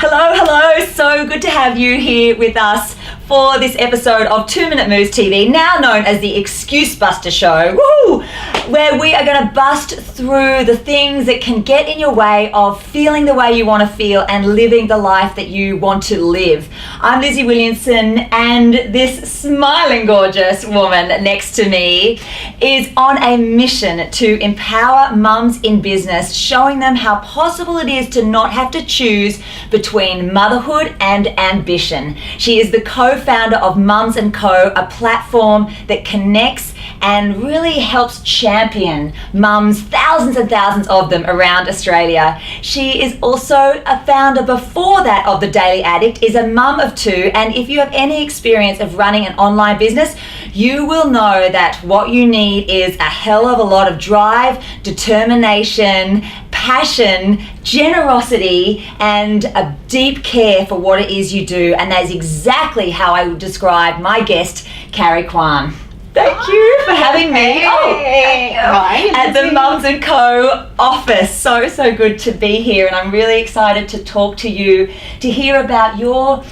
Hello, hello. So good to have you here with us for this episode of 2 Minute Moves TV, now known as the Excuse Buster Show, woo! Where we are going to bust through the things that can get in your way of feeling the way you want to feel and living the life that you want to live. I'm Lizzie Williamson, and this smiling, gorgeous woman next to me is on a mission to empower mums in business, showing them how possible it is to not have to choose between motherhood and ambition. She is the co-founder of MUMS&Co, a platform that connects and really helps champion mums, thousands and thousands of them around Australia. She is also a founder before that of The Daily Addict, is a mum of two, and if you have any experience of running an online business, you will know that what you need is a hell of a lot of drive, determination, passion, generosity, and a deep care for what it is you do. And that is exactly how I would describe my guest, Carrie Kwan. Thank you for having me at the Mums&Co office. So good to be here, and I'm really excited to talk to you, to hear about your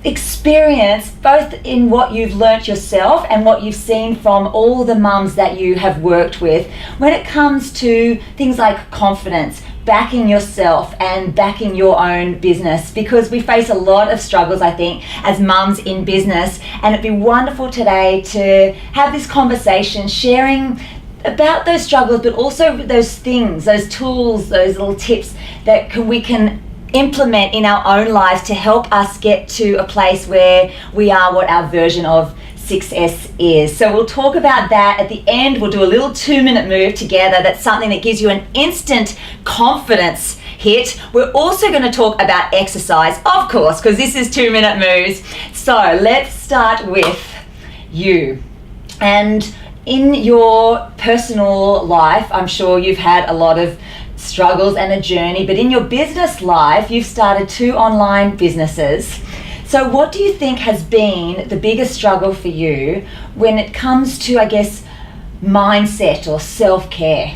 experience, both in what you've learnt yourself and what you've seen from all the mums that you have worked with when it comes to things like confidence, backing yourself and backing your own business, because we face a lot of struggles, I think, as mums in business, and it'd be wonderful today to have this conversation, sharing about those struggles, but also those things, those tools, those little tips that we can implement in our own lives to help us get to a place where we are what our version of success is. So we'll talk about that at the end. We'll do a little 2-minute move together. That's something that gives you an instant confidence hit. We're also going to talk about exercise, of course, because this is 2-minute moves. So let's start with you. And in your personal life, I'm sure you've had a lot of struggles and a journey, but in your business life, you've started 2 online businesses. So what do you think has been the biggest struggle for you when it comes to, I guess, mindset or self-care?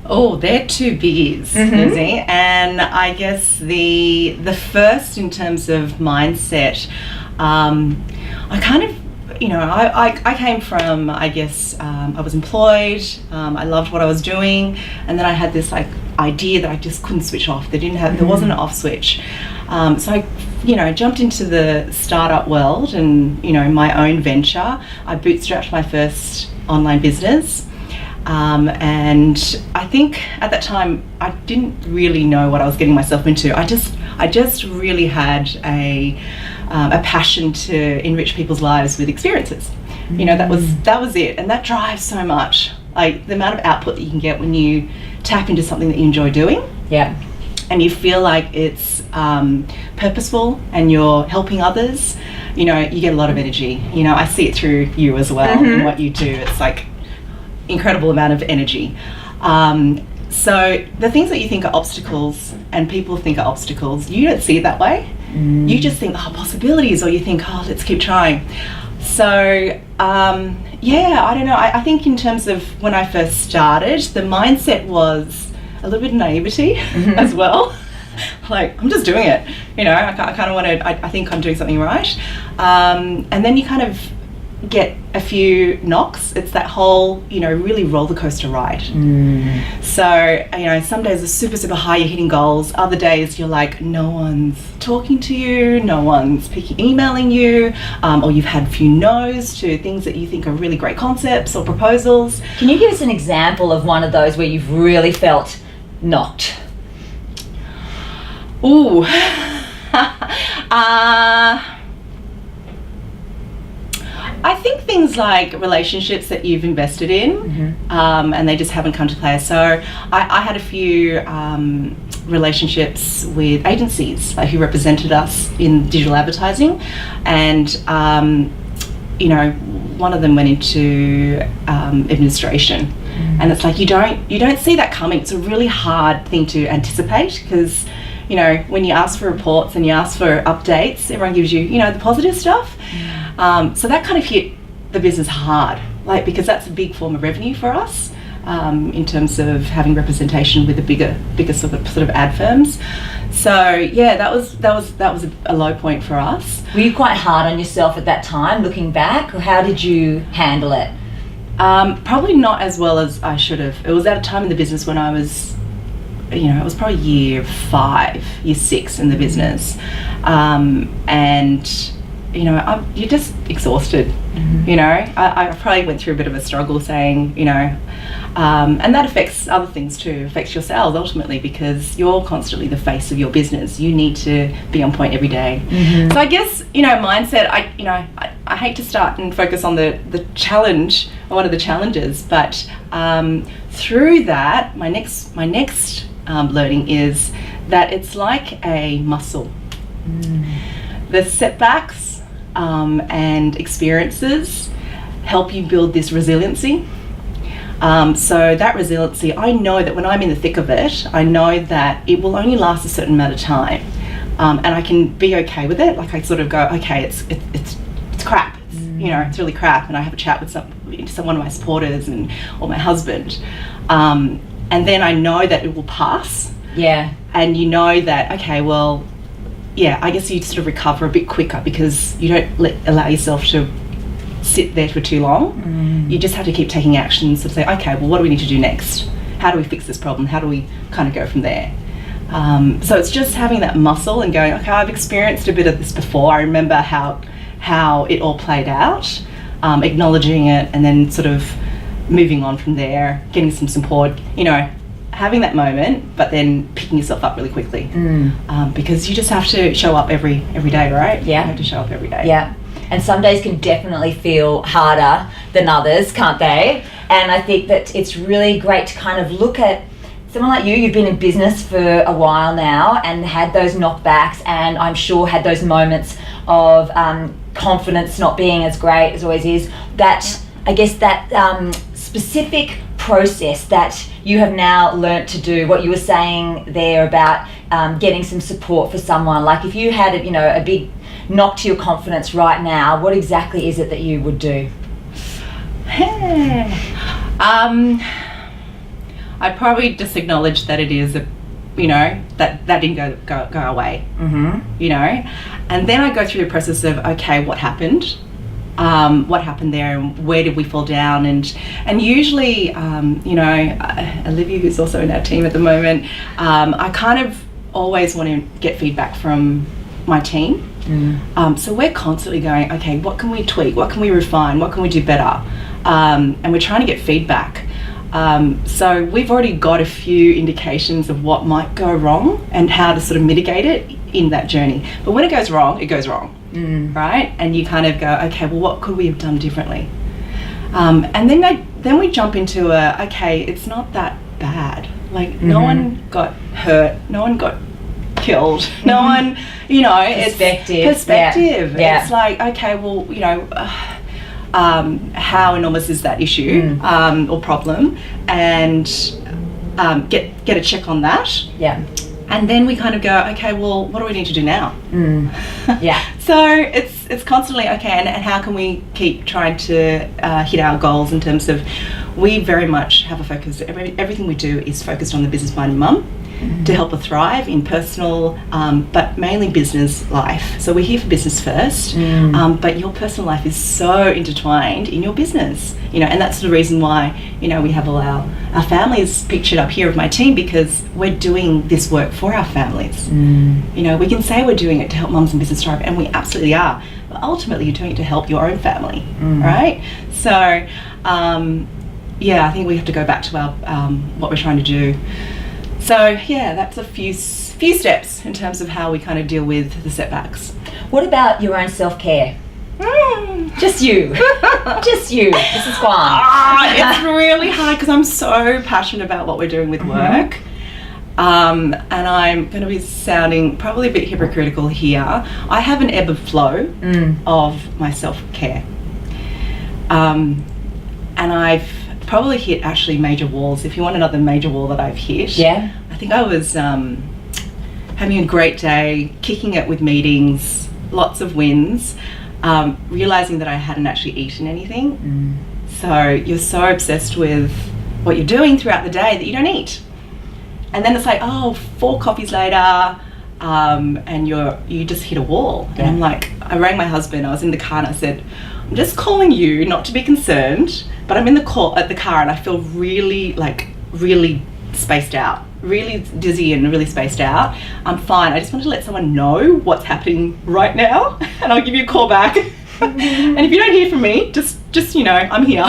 Oh, they're 2 biggies, Lizzie. And I guess the first, in terms of mindset, I kind of, I came from, I guess, I was employed, I loved what I was doing, and then I had this idea that I just couldn't switch off. There wasn't an off switch. So I jumped into the startup world and, my own venture. I bootstrapped my first online business. And I think at that time I didn't really know what I was getting myself into. I just really had a passion to enrich people's lives with experiences. That was it, and that drives so much. Like the amount of output that you can get when you tap into something that you enjoy doing. Yeah. And you feel like it's purposeful and you're helping others. You get a lot of energy. I see it through you as well in what you do. It's like incredible amount of energy. So the things that you think are obstacles and people think are obstacles, you don't see it that way. You just think, possibilities, or you think, let's keep trying. So I don't know. I think in terms of when I first started, the mindset was a little bit of naivety as well. Like, I'm just doing it. I kind of want to, I think I'm doing something right. And then you kind of get a few knocks. It's that whole, really roller coaster ride. So, some days are super high, you're hitting goals. Other days you're like, no one's talking to you, no one's emailing you, or you've had a few no's to things that you think are really great concepts or proposals. Can you give us an example of one of those where you've really felt knocked? Ooh. I think things like relationships that you've invested in, and they just haven't come to play. So I had a few relationships with agencies who represented us in digital advertising, and one of them went into administration, and it's like you don't see that coming. It's a really hard thing to anticipate, because when you ask for reports and you ask for updates, everyone gives you the positive stuff. So that kind of hit the business hard, because that's a big form of revenue for us. in terms of having representation with the bigger sort of ad firms. So yeah, that was a low point for us. Were you quite hard on yourself at that time, looking back, or how did you handle it? Probably not as well as I should have. It was at a time in the business when I was, it was probably year 5, year 6 in the business, and you're just exhausted. I probably went through a bit of a struggle saying, and that affects other things too, affects your sales ultimately, because you're constantly the face of your business. You need to be on point every day. So I guess, mindset, I hate to start and focus on the challenge, or one of the challenges, but through that, my next learning is that it's like a muscle. The setbacks and experiences help you build this resiliency. So that resiliency, I know that when I'm in the thick of it, I know that it will only last a certain amount of time, and I can be okay with it. Like I sort of go, okay, it's crap. It's really crap, and I have a chat with one of my supporters or my husband, and then I know that it will pass. Yeah. And you know that, okay, well, yeah, I guess you sort of recover a bit quicker because you don't allow yourself to sit there for too long. You just have to keep taking action, sort of say, okay, well, what do we need to do next? How do we fix this problem? How do we kind of go from there? So it's just having that muscle and going, okay, I've experienced a bit of this before. I remember how it all played out, acknowledging it, and then sort of moving on from there, getting some support, having that moment, but then picking yourself up really quickly, because you just have to show up every day, right? Yeah. You have to show up every day. Yeah. And some days can definitely feel harder than others, can't they? And I think that it's really great to kind of look at someone like you. You've been in business for a while now and had those knockbacks, and I'm sure had those moments of confidence not being as great as always is. That, I guess, that specific process that you have now learnt to do, what you were saying there about getting some support for someone. Like if you had a big knock to your confidence right now, what exactly is it that you would do? I'd probably just acknowledge that it is that didn't go away. And then I go through the process of, okay, what happened there, and where did we fall down, and usually Olivia, who's also in our team at the moment, I kind of always want to get feedback from my team. So we're constantly going, okay, what can we tweak, what can we refine, what can we do better, and we're trying to get feedback. So we've already got a few indications of what might go wrong and how to sort of mitigate it in that journey. But when it goes wrong, right? And you kind of go, okay, well, what could we have done differently? And then we jump into okay, it's not that bad. Like no one got hurt, no one got killed, no one, perspective. Yeah. It's like, okay, well, how enormous is that issue or problem, and get a check on that. Yeah. And then we kind of go, okay, well, what do we need to do now? Yeah. So it's constantly, okay, and how can we keep trying to hit our goals in terms of, we very much have a focus, everything we do is focused on the business-minded mum to help her thrive in personal, but mainly business life. So we're here for business first, but your personal life is so intertwined in your business, and that's the reason why, we have all our families pictured up here of my team, because we're doing this work for our families. We can say we're doing it to help mums and business thrive, and we absolutely are, but ultimately you're doing it to help your own family, right? So, I think we have to go back to our what we're trying to do. So yeah, that's a few steps in terms of how we kind of deal with the setbacks. What about your own self-care? Just you. Just you. This is Kwan. It's really hard because I'm so passionate about what we're doing with work. And I'm going to be sounding probably a bit hypocritical here. I have an ebb and flow of my self-care. And I've probably hit actually major walls. If you want another major wall that I've hit, I think I was having a great day, kicking it with meetings, lots of wins, realizing that I hadn't actually eaten anything. So you're so obsessed with what you're doing throughout the day that you don't eat. And then it's like, 4 coffees later, and you just hit a wall. Yeah. And I'm like, I rang my husband, I was in the car, and I said, I'm just calling you not to be concerned, but I'm in the car and I feel really spaced out, really dizzy and really spaced out. I'm fine. I just wanted to let someone know what's happening right now, and I'll give you a call back. And if you don't hear from me, just I'm here.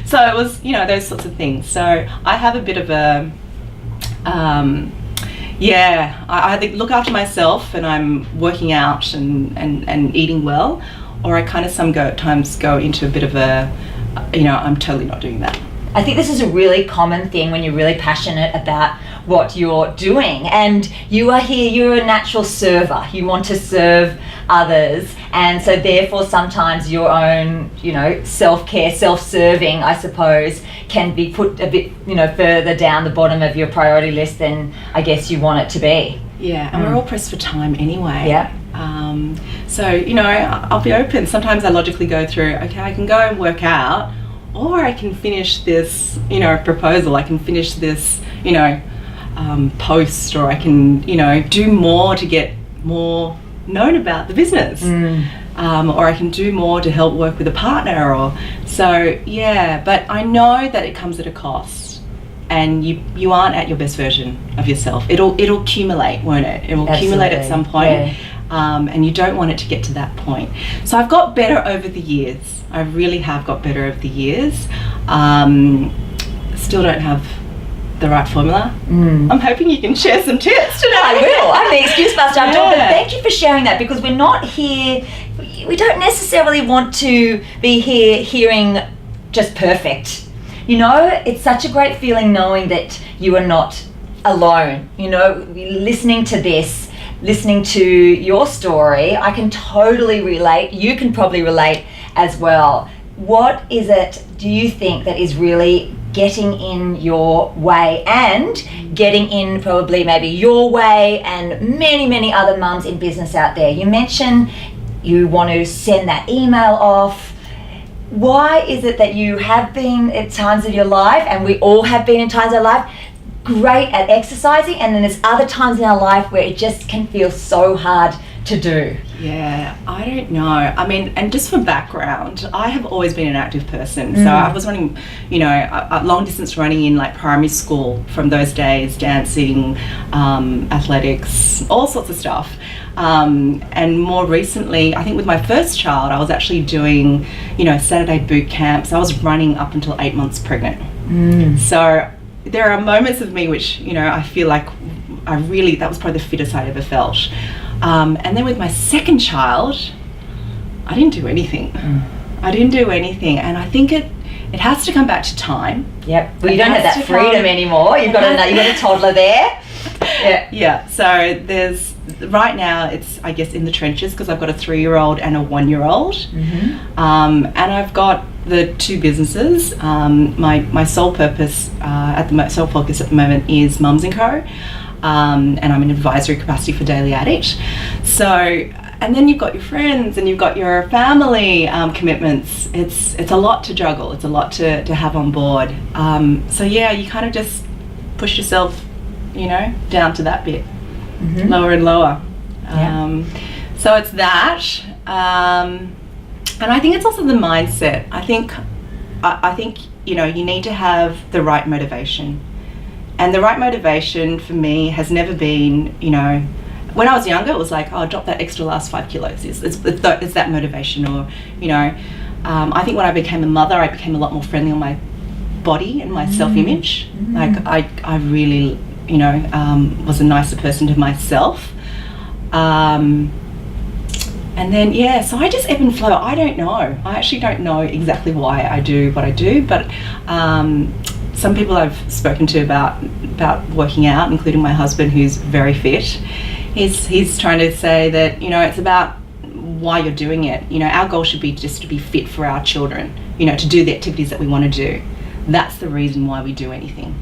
So it was, those sorts of things. So I have a bit of a, I either look after myself and I'm working out and eating well, or I kind of sometimes go into a bit of a, I'm totally not doing that. I think this is a really common thing when you're really passionate about what you're doing, and you are here, you're a natural server. You want to serve others, and so therefore sometimes your own, self-care, self-serving, I suppose, can be put a bit, further down the bottom of your priority list than I guess you want it to be. Yeah, and we're all pressed for time anyway. Yeah. So, I'll be open. Sometimes I logically go through, okay, I can go and work out, or I can finish this, proposal, I can finish this, post, or I can, do more to get more known about the business. Or I can do more to help work with a partner, but I know that it comes at a cost, and you aren't at your best version of yourself. It'll accumulate, won't it? It will accumulate at some point. Yeah. And you don't want it to get to that point. So I've got better over the years. I really have got better over the years. Still don't have the right formula. I'm hoping you can share some tips today. I will. I'm the excuse buster. But thank you for sharing that, because we're not here, we don't necessarily want to be here hearing just perfect. It's such a great feeling knowing that you are not alone. Listening to this, listening to your story, I can totally relate. You can probably relate as well. What is it, do you think, that is really getting in your way, and getting in probably maybe your way and many other mums in business out there? You mentioned you want to send that email off. Why is it that you have been at times of your life, and we all have been in times of our life, great at exercising, and then there's other times in our life where it just can feel so hard to do? Yeah, I don't know. I mean, and just for background, I have always been an active person. So I was running, long distance running in like primary school from those days, dancing, athletics, all sorts of stuff. And more recently, I think with my first child, I was actually doing, Saturday boot camps. I was running up until 8 months pregnant. So there are moments of me which, I feel like that was probably the fittest I ever felt. And then with my second child, I didn't do anything. I didn't do anything, and I think it has to come back to time. Yep. Well, you don't have that freedom anymore. You've got a toddler there. Yeah. Yeah. So there's right now it's, I guess, in the trenches, because I've got a 3-year-old and a 1-year-old, and I've got the 2 businesses. My sole purpose sole focus at the moment is MUMS&Co. And I'm in advisory capacity for Daily Addict. So, and then you've got your friends and you've got your family commitments. It's a lot to juggle. It's a lot to have on board. So yeah, you kind of just push yourself, down to that bit, lower and lower. So it's that, and I think it's also the mindset. I think you need to have the right motivation. And the right motivation for me has never been, when I was younger, it was like, drop that extra last 5 kilos. It's that motivation. Or, I think when I became a mother, I became a lot more friendly on my body and my self-image. Like I really, was a nicer person to myself. And then, so I just ebb and flow. I don't know. I actually don't know exactly why I do what I do, but some people I've spoken to about working out, including my husband, who's very fit, he's trying to say that, it's about why you're doing it. Our goal should be just to be fit for our children, to do the activities that we want to do. That's the reason why we do anything.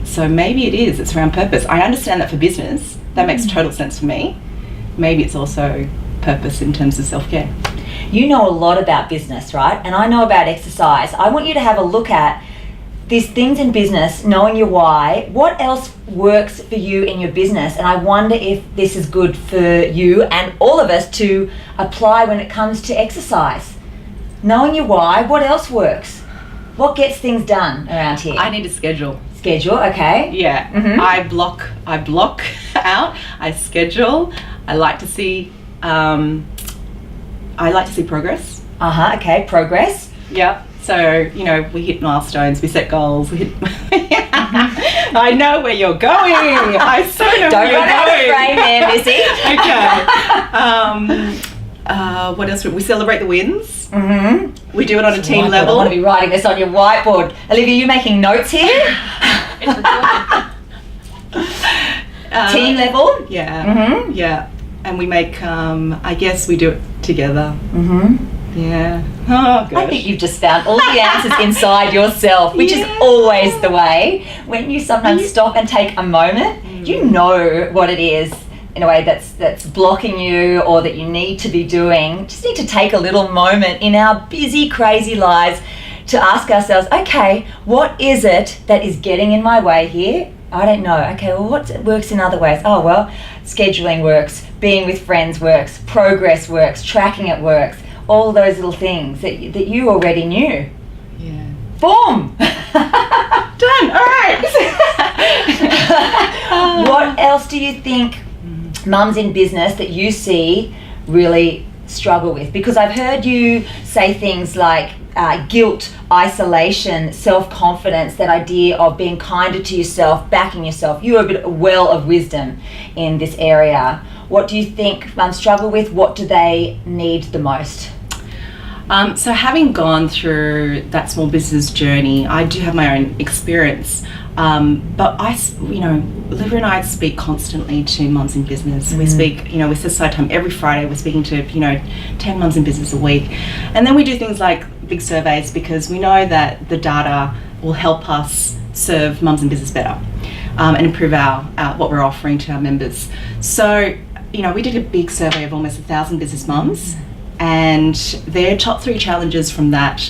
So maybe it's around purpose. I understand that for business, that makes total sense for me. Maybe it's also purpose in terms of self-care. You know a lot about business, right? And I know about exercise. I want you to have a look at these things in business, knowing your why, what else works for you in your business? And I wonder if this is good for you and all of us to apply when it comes to exercise. Knowing your why, what else works? What gets things done around here? I need a schedule. Schedule, okay. Yeah. Mhm. I block out, I schedule. I like to see progress. Okay, progress. Yeah. So, we hit milestones, we set goals, we hit I know where you're going. I so know Don't where you're run out of frame there, Missy. Okay. What else? We celebrate the wins. Mm-hmm. We do it on a team level. I want to be writing this on your whiteboard. Olivia, you making notes here? Team level? Yeah. Mm-hmm. Yeah. And we make, I guess we do it together. Mm-hmm. Yeah. Oh, gosh. I think you've just found all the answers inside yourself, which is always the way. When you sometimes stop and take a moment, you know what it is in a way that's blocking you or that you need to be doing. Just need to take a little moment in our busy, crazy lives to ask ourselves, okay, what is it that is getting in my way here? I don't know. Okay, well, what works in other ways? Oh, well, scheduling works, being with friends works, progress works, tracking it works. All those little things that you already knew. Yeah. Boom! Done. All right. What else do you think mums in business that you see really struggle with? Because I've heard you say things like guilt, isolation, self-confidence, that idea of being kinder to yourself, backing yourself. You are a well of wisdom in this area. What do you think mums struggle with? What do they need the most? So having gone through that small business journey, I do have my own experience. But Olivia and I speak constantly to mums in business. We speak, we set aside time every Friday. We're speaking to, 10 mums in business a week. And then we do things like big surveys because we know that the data will help us serve mums in business better and improve our what we're offering to our members. So, we did a big survey of almost 1,000 business mums. And their top 3 challenges from that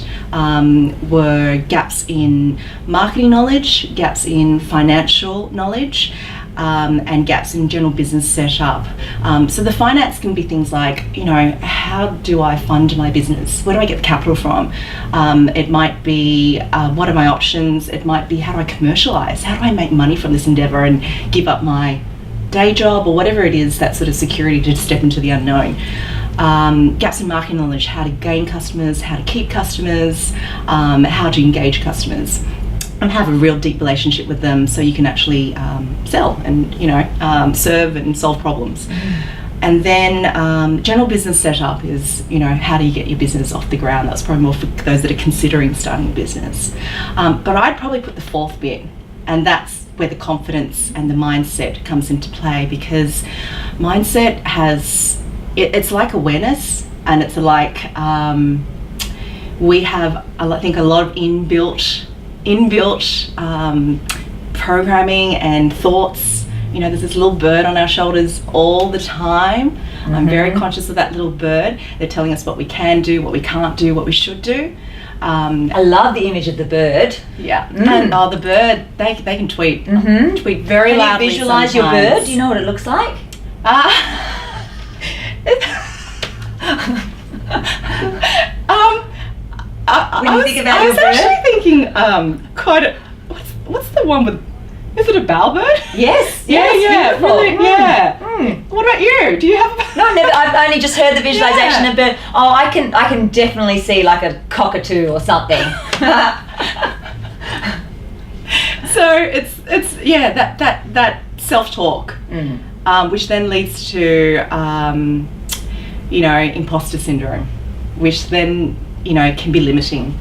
were gaps in marketing knowledge, gaps in financial knowledge, and gaps in general business setup. So the finance can be things like, how do I fund my business? Where do I get the capital from? It might be, what are my options? It might be, how do I commercialize? How do I make money from this endeavor and give up my day job or whatever it is, that sort of security to step into the unknown. Gaps in marketing knowledge, how to gain customers, how to keep customers, how to engage customers and have a real deep relationship with them so you can actually sell and serve and solve problems. And then general business setup is, how do you get your business off the ground? That's probably more for those that are considering starting a business. But I'd probably put the 4th bit, and that's where the confidence and the mindset comes into play, because mindset has, it's like awareness, and it's like we have, I think, a lot of inbuilt programming and thoughts. There's this little bird on our shoulders all the time. I'm very conscious of that little bird. They're telling us what we can do, what we can't do, what we should do. I love the image of the bird. Yeah. And the bird, they can tweet. Tweet very Can loudly. you visualize sometimes. your bird? Do you know what it looks like? When you think about I your was bird? actually thinking what's the one with, is it a bowbird? Yes. Yeah, beautiful. really, yeah. What about you? Do you have a No, never. I've only just heard the visualization of bird. Oh, I can definitely see like a cockatoo or something. So it's that self-talk, which then leads to imposter syndrome, which then can be limiting.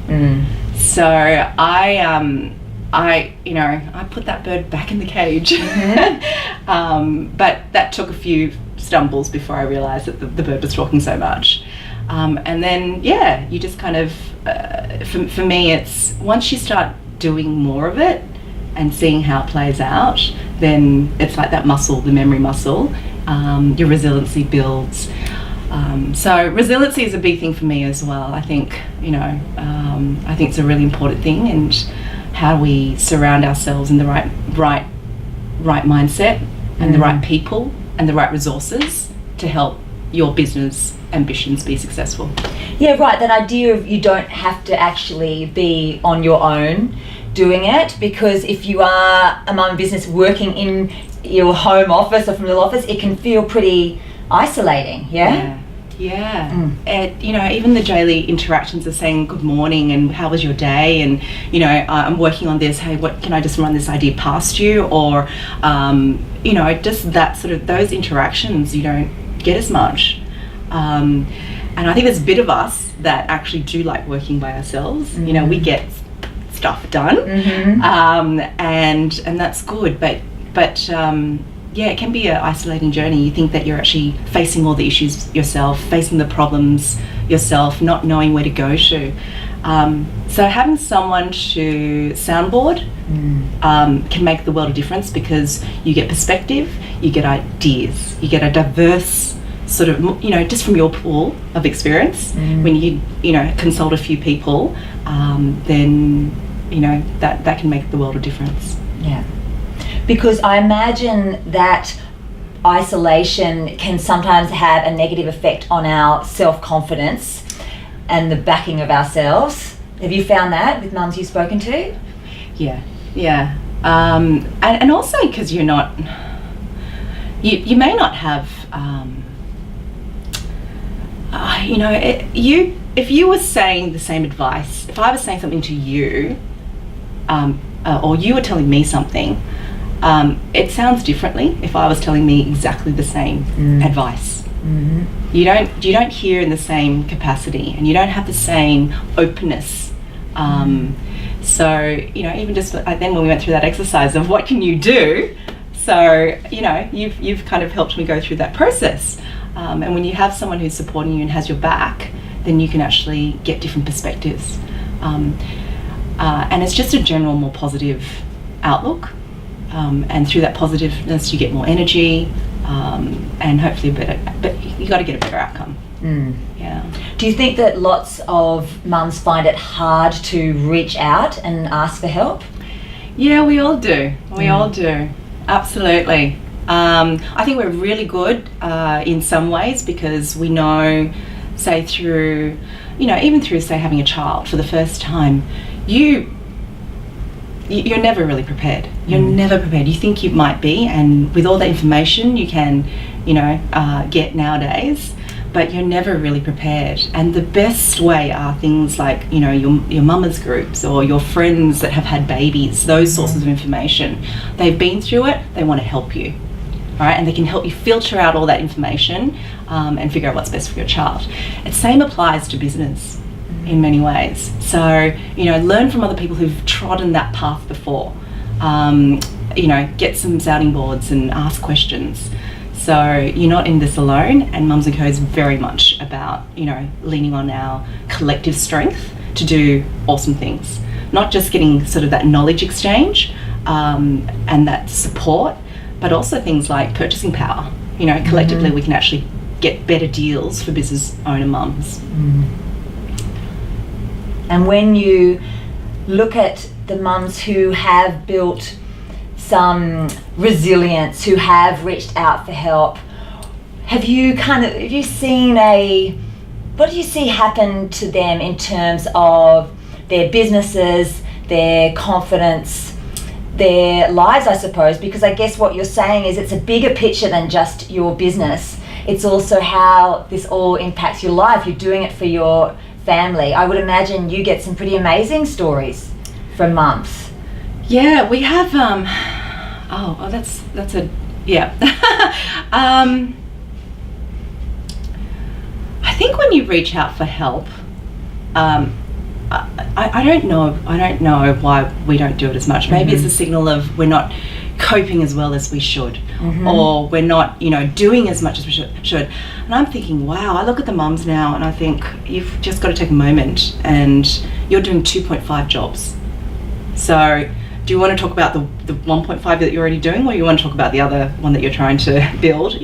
So I put that bird back in the cage. But that took a few stumbles before I realized that the bird was talking so much. And then, you just kind of, for me, it's once you start doing more of it and seeing how it plays out, then it's like that muscle, the memory muscle, your resiliency builds. So resiliency is a big thing for me as well. I think, I think it's a really important thing, and how do we surround ourselves in the right mindset and the right people and the right resources to help your business ambitions be successful. Yeah, right. That idea of you don't have to actually be on your own doing it, because if you are a mum business working in your home office or from the office, it can feel pretty isolating. Yeah. And even the daily interactions of saying good morning and how was your day, and I'm working on this, hey, what can I just run this idea past you, or just that sort of, those interactions you don't get as much, and I think there's a bit of us that actually do like working by ourselves. We get stuff done, and that's good, but it can be an isolating journey. You think that you're actually facing all the issues yourself, facing the problems yourself, not knowing where to go to. So having someone to soundboard can make the world of difference, because you get perspective, you get ideas, you get a diverse sort of, just from your pool of experience. When you consult a few people, then that can make the world of difference. Yeah. Because I imagine that isolation can sometimes have a negative effect on our self-confidence and the backing of ourselves. Have you found that with mums you've spoken to? Yeah. And also because you're not, you may not have, if you were saying the same advice, if I was saying something to you, or you were telling me something, it sounds differently if I was telling me exactly the same advice. You don't hear in the same capacity, and you don't have the same openness. So even just then when we went through that exercise of what can you do, so you've kind of helped me go through that process. And when you have someone who's supporting you and has your back, then you can actually get different perspectives. And it's just a general more positive outlook. And through that positiveness, you get more energy, and hopefully but you got to get a better outcome. Yeah. Do you think that lots of mums find it hard to reach out and ask for help? Yeah, we all do. We all do. Absolutely. I think we're really good in some ways, because we know, say through, even through, say, having a child for the first time, you're never really prepared. You're never prepared. You think you might be, and with all the information you can, get nowadays, but you're never really prepared. And the best way are things like, your mama's groups or your friends that have had babies, those sources of information. They've been through it, they want to help you, right? And they can help you filter out all that information and figure out what's best for your child. The same applies to business in many ways. So, learn from other people who've trodden that path before. Get some sounding boards and ask questions. So you're not in this alone, and Mums&Co is very much about, leaning on our collective strength to do awesome things. Not just getting sort of that knowledge exchange and that support, but also things like purchasing power. Collectively we can actually get better deals for business owner mums. And when you look at the mums who have built some resilience, who have reached out for help, have you seen what do you see happen to them in terms of their businesses, their confidence, their lives, I suppose? Because I guess what you're saying is it's a bigger picture than just your business. It's also how this all impacts your life. You're doing it for your family. I would imagine you get some pretty amazing stories from mums. Yeah, we have that's a yeah. I think when you reach out for help, I don't know why we don't do it as much. Maybe it's a signal of we're not coping as well as we should, or we're not, doing as much as we should. And I'm thinking, wow, I look at the mums now and I think you've just got to take a moment, and you're doing 2.5 jobs. So do you want to talk about the 1.5 that you're already doing, or you want to talk about the other one that you're trying to build,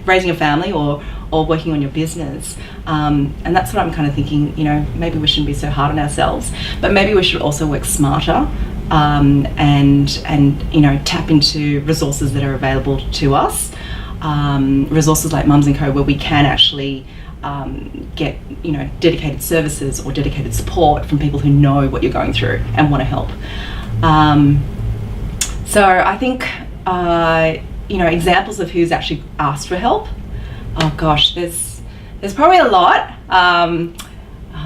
raising a family or working on your business? And that's what I'm kind of thinking, maybe we shouldn't be so hard on ourselves, but maybe we should also work smarter and you know, tap into resources that are available to us. Resources like Mums&Co, where we can actually get, you know, dedicated services or dedicated support from people who know what you're going through and want to help. So I think, you know, examples of who's actually asked for help. Oh gosh, there's probably a lot. I'm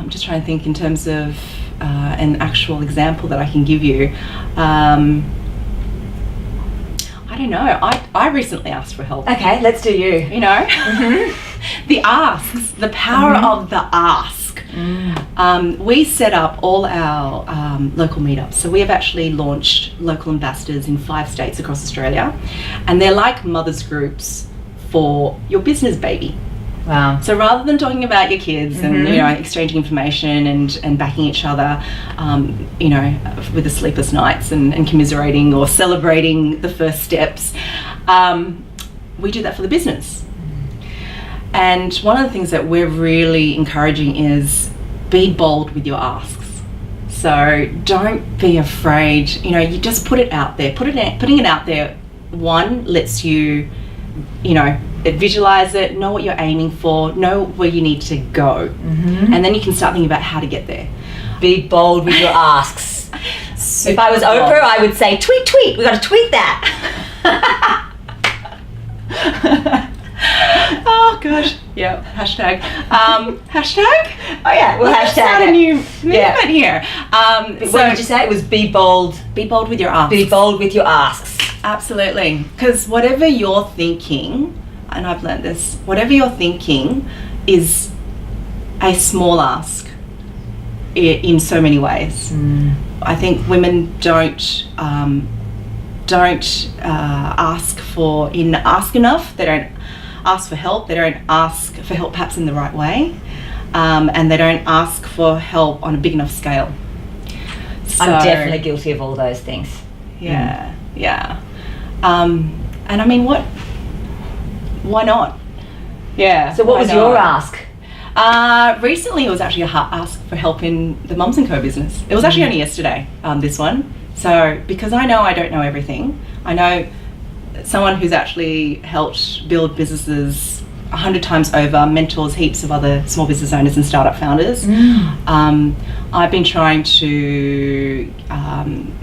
just trying to think in terms of an actual example that I can give you. I don't know. I recently asked for help. Okay, let's do you. You know, the asks, the power of the ask. We set up all our local meetups. So we have actually launched local ambassadors in 5 states across Australia, and they're like mothers groups for your business baby. Wow. So rather than talking about your kids and, you know, exchanging information and backing each other, you know, with the sleepless nights and commiserating or celebrating the first steps, we do that for the business. And one of the things that we're really encouraging is be bold with your asks. So don't be afraid, you know, you just put it out there. Putting it out there, one, lets you, you know, visualize it, know what you're aiming for, know where you need to go, and then you can start thinking about how to get there. Be bold with your asks. If I was Oprah, I would say, tweet, we got to tweet that. Oh gosh, yeah, hashtag. Hashtag? Oh yeah, we'll Let's hashtag start it. a new movement here. What did you say? It was be bold. Be bold with your asks. Be bold with your asks. Absolutely, because whatever you're thinking, and I've learned this, whatever you're thinking is a small ask in so many ways. I think women don't ask enough. They don't ask for help. They don't ask for help perhaps in the right way, and they don't ask for help on a big enough scale. So, I'm definitely guilty of all those things. Yeah. And I mean, why not? Yeah. So what was your ask? Recently it was actually a ask for help in the Mums&Co business. It was actually only yesterday, this one. So because I know I don't know everything, I know someone who's actually helped build businesses 100 times over, mentors heaps of other small business owners and startup founders. I've been trying to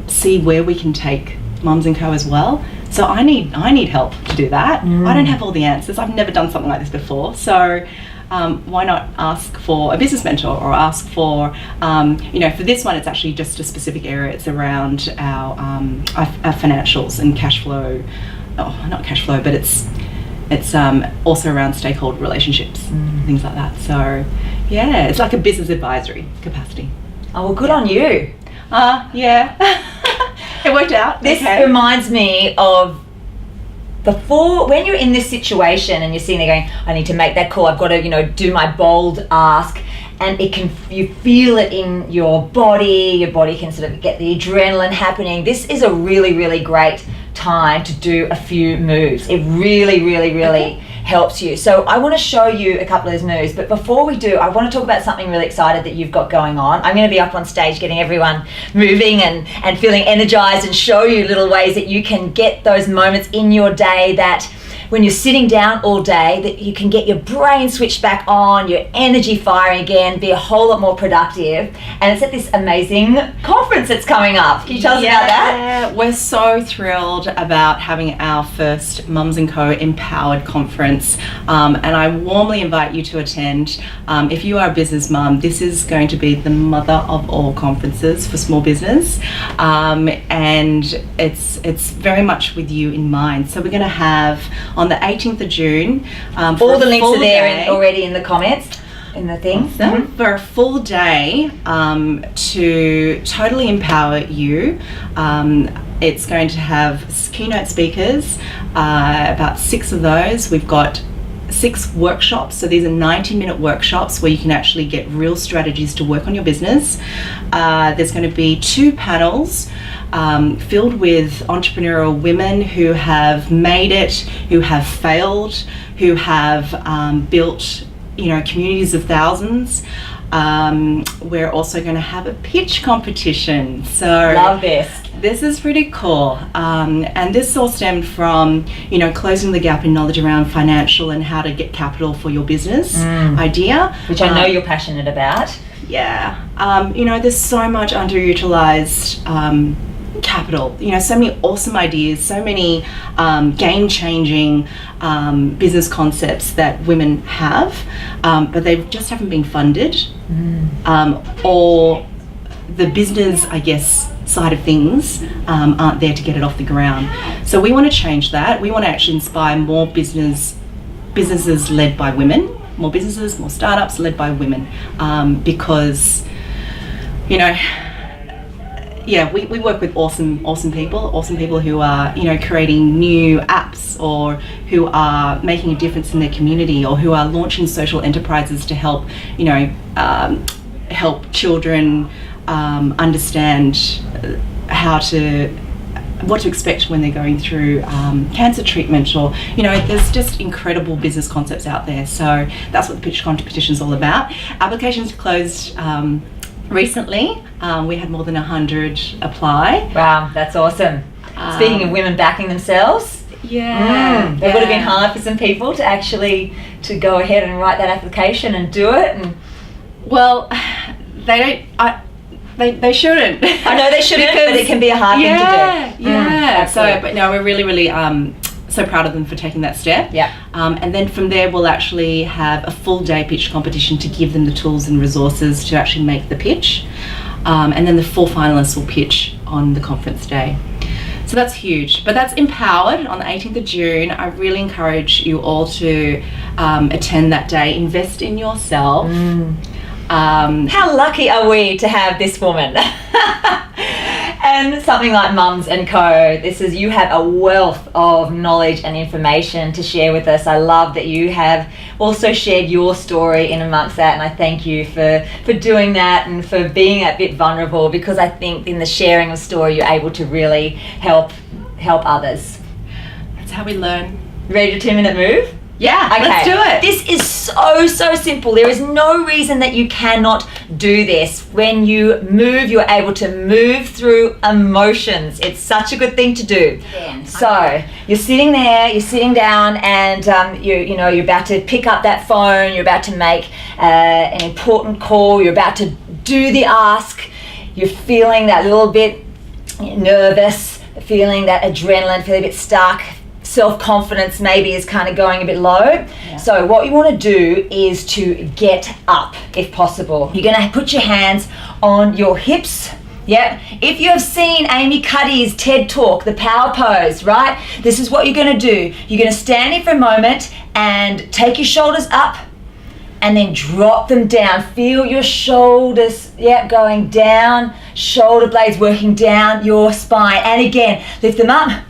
see where we can take Mums&Co as well. So I need help to do that. I don't have all the answers. I've never done something like this before. So why not ask for a business mentor or ask for, you know, for this one, it's actually just a specific area. It's around our financials and cash flow. Oh, not cash flow, but it's also around stakeholder relationships, things like that. So yeah, it's like a business advisory capacity. Oh, well, good on you. Yeah. It worked out. This reminds me of when you're in this situation and you're sitting there going, I need to make that call, I've got to, you know, do my bold ask, and you feel it in your body can sort of get the adrenaline happening. This is a really, really great time to do a few moves. It really, really, really helps you. So I want to show you a couple of those moves, but before we do, I want to talk about something really excited that you've got going on. I'm going to be up on stage getting everyone moving and feeling energized, and show you little ways that you can get those moments in your day that when you're sitting down all day, that you can get your brain switched back on, your energy firing again, be a whole lot more productive. And it's at this amazing conference that's coming up. Can you tell us about that? We're so thrilled about having our first Mums&Co Empowered Conference, and I warmly invite you to attend. If you are a business mum, this is going to be the mother of all conferences for small business, and it's very much with you in mind. So we're going to have on the 18th of June. All the links are there already in the comments, in the thing. For a full day to totally empower you. It's going to have keynote speakers, about 6 of those. We've got 6 workshops, so these are 90-minute workshops where you can actually get real strategies to work on your business. There's going to be 2 panels filled with entrepreneurial women who have made it, who have failed, who have built, you know, communities of thousands. We're also going to have a pitch competition. So Love this. This is pretty cool. And this all stemmed from, closing the gap in knowledge around financial and how to get capital for your business idea. Which I know you're passionate about. Yeah. There's so much underutilized capital. So many awesome ideas, so many game-changing business concepts that women have, but they just haven't been funded, or the business, I guess, side of things aren't there to get it off the ground. So we want to change that. We want to actually inspire more businesses led by women, more businesses, more startups led by women, because we work with awesome people who are creating new apps, or who are making a difference in their community, or who are launching social enterprises to help help children understand what to expect when they're going through cancer treatment, or there's just incredible business concepts out there. So that's what the pitch competition is all about. Applications closed recently. We had more than 100 apply. Wow, that's awesome. Speaking of women backing themselves, it would have been hard for some people to go ahead and write that application and do it. And well, they don't. They shouldn't. I know they shouldn't, but it can be a hard thing to do. But no, we're really so proud of them for taking that step. Yeah. And then from there, we'll actually have a full day pitch competition to give them the tools and resources to actually make the pitch. And then the 4 finalists will pitch on the conference day. So that's huge. But that's Empowered on the 18th of June. I really encourage you all to attend that day. Invest in yourself. How lucky are we to have this woman? And something like Mums&Co. You have a wealth of knowledge and information to share with us. I love that you have also shared your story in amongst that, and I thank you for doing that and for being a bit vulnerable, because I think in the sharing of story you're able to really help others. That's how we learn. Ready to 2-minute move? Yeah, okay. Let's do it. This is so simple. There is no reason that you cannot do this. When you move, you're able to move through emotions. It's such a good thing to do. Yeah. So you're sitting there, you're sitting down, and you're about to pick up that phone. You're about to make an important call. You're about to do the ask. You're feeling that little bit nervous, feeling that adrenaline, feeling a bit stuck. Self-confidence maybe is kind of going a bit low. Yeah. So what you want to do is to get up if possible. You're going to put your hands on your hips. Yep. If you have seen Amy Cuddy's TED Talk, the power pose, right? This is what you're going to do. You're going to stand here for a moment and take your shoulders up and then drop them down. Feel your shoulders, going down, shoulder blades working down your spine. And again, lift them up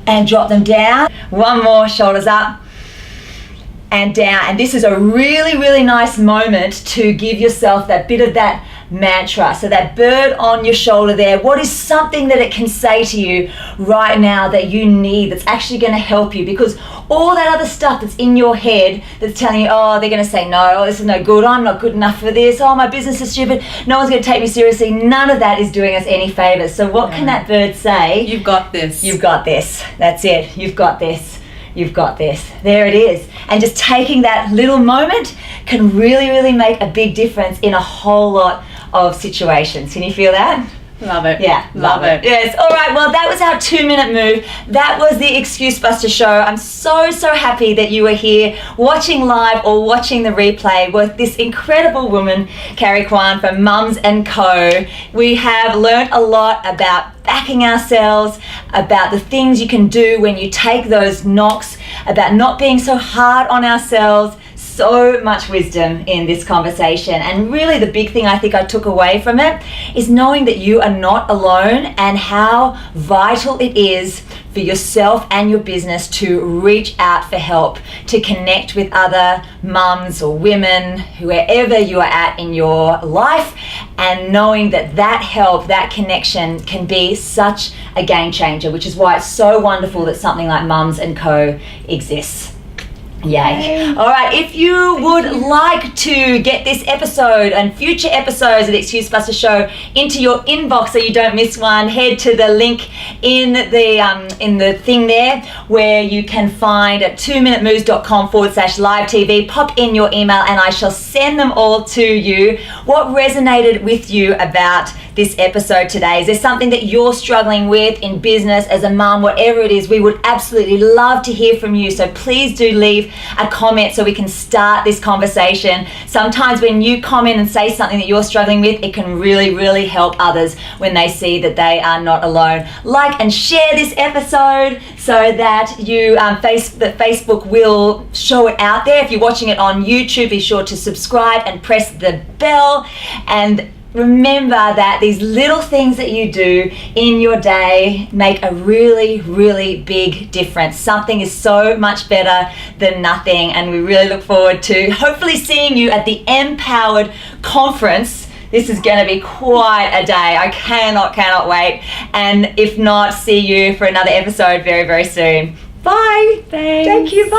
and drop them down. One more, shoulders up and down. And this is a really nice moment to give yourself that bit of that mantra. So that bird on your shoulder there, what is something that it can say to you right now that you need, that's actually going to help you? Because all that other stuff that's in your head that's telling you, oh, they're going to say no, oh, this is no good, I'm not good enough for this, oh, my business is stupid, no one's going to take me seriously, none of that is doing us any favors. So what can that bird say? You've got this. You've got this. That's it. You've got this. You've got this. There it is. And just taking that little moment can really make a big difference in a whole lot of situations. Can you feel that? Love it. Yeah, love it. Yes. All right. Well, that was our 2-minute move. That was the Excuse Buster show. I'm so happy that you were here watching live or watching the replay with this incredible woman, Carrie Kwan from Mums&Co. We have learned a lot about backing ourselves, about the things you can do when you take those knocks, about not being so hard on ourselves. So much wisdom in this conversation, and really the big thing I think I took away from it is knowing that you are not alone, and how vital it is for yourself and your business to reach out for help, to connect with other mums or women, wherever you are at in your life, and knowing that that help, that connection can be such a game changer, which is why it's so wonderful that something like Mums&Co exists. Yay. All right, if you would like to get this episode and future episodes of the Excuse Buster Show into your inbox so you don't miss one, head to the link in the thing there where you can find at 2minutemoves.com/live TV. Pop in your email and I shall send them all to you. What resonated with you about this episode today? Is there something that you're struggling with in business, as a mum, whatever it is? We would absolutely love to hear from you. So please do leave a comment so we can start this conversation. Sometimes when you comment and say something that you're struggling with, it can really, really help others when they see that they are not alone. Like and share this episode so that that Facebook will show it out there. If you're watching it on YouTube, be sure to subscribe and press the bell. And remember that these little things that you do in your day make a really, really big difference. Something is so much better than nothing, and we really look forward to hopefully seeing you at the Empowered Conference. This is going to be quite a day. I cannot wait. And if not, see you for another episode very, very soon. Bye. Thanks. Thank you. Bye.